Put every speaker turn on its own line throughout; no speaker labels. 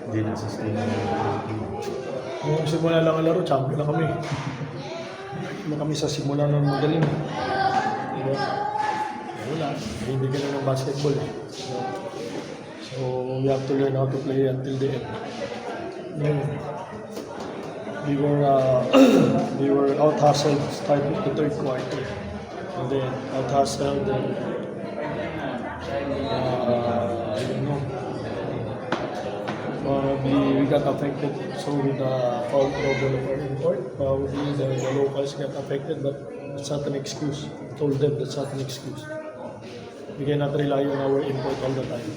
Hindi nagsustain na
Nung simula lang ang laro, champion na kami. Na kami sa simula ng magaling. Diba? Wala, hindi ka na ng basketball. So, we have to learn how to play until the end. We were out-hustled starting the third quarter. And then out-hustled and I don't know. Probably we got affected so with the foul trouble of our import. Probably the locals got affected, but it's not an excuse. I told them that's not an excuse. We cannot rely on our import all the time.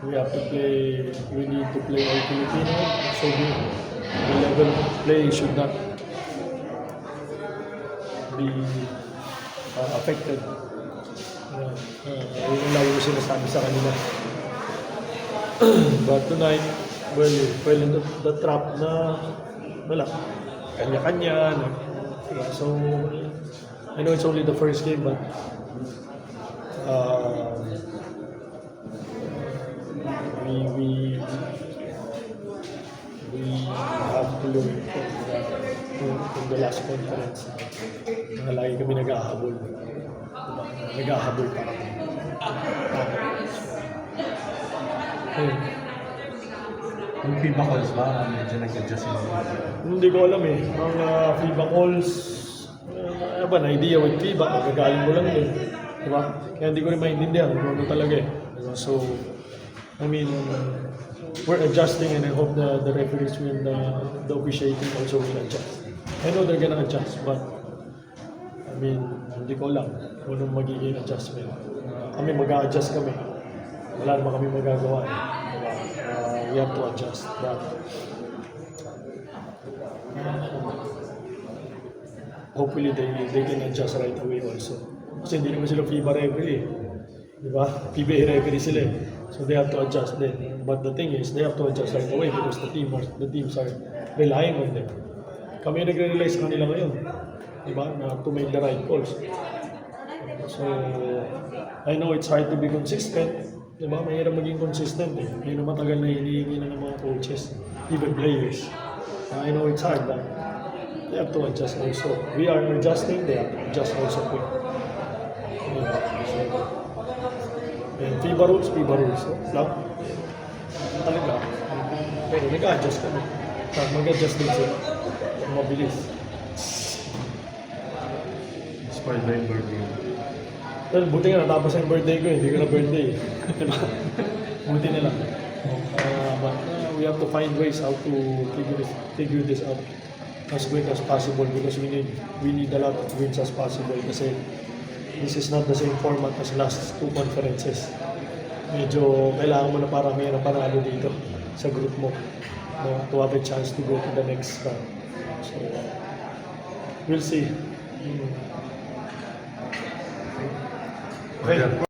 We have to play, we need to play all Filipino, so the level of play should not be affected. Yun lang yung sinasabi sa kanila. But tonight, well in the trap na wala, kanya-kanya. So, I know it's only the first game, but we have to learn from the last conference na lagi kami nag-ahabol. Nag-ahabol pa kami.
Yung FIBA calls ba, medyo nag-adjust yun?
Hindi ko alam eh. Ang FIBA calls, ba na idea with FIBA, magagaling mo lang din. Diba? Kaya hindi ko rin maintindihan kung ano talaga eh. So, I mean, we're adjusting and I hope the referees will, the officiating also will adjust. I know they're gonna adjust, but I mean, hindi ko alam kung anong magiging adjustment. Kami mag-a-adjust kami. Wala naman kami magagawa eh. We have to adjust. But hopefully they can adjust right away also. Kasi hindi naman sila FIBA referee. Diba? PBA referee sila eh. So they have to adjust then. But the thing is, they have to adjust right away because the teams are relying on them. Kami nagre-rely sa kanila ngayon. Diba? Na to make the right calls. So, I know it's hard to be consistent. Diba? Mahirap maging consistent eh. Yun ang matagal na hinihingi ng mga coaches, even players. I know it's hard, but they have to adjust also. We are adjusting, they have to adjust also quick. And FIBA rules. So, lang. Talaga. Pero nag-adjust kami. Mag-adjust din sila. Mabilis.
Spoiled by your birthday.
Well, buti nga natapos ang birthday ko, hindi ko na birthday. Diba? Buti na lang. But we have to find ways how to figure this out as quick as possible because we need a lot of wins as possible kasi this is not the same format as last two conferences. Medyo kailangan mo na parang may panalo dito sa group mo to have a chance to go to the next round. So, we'll see. Okay.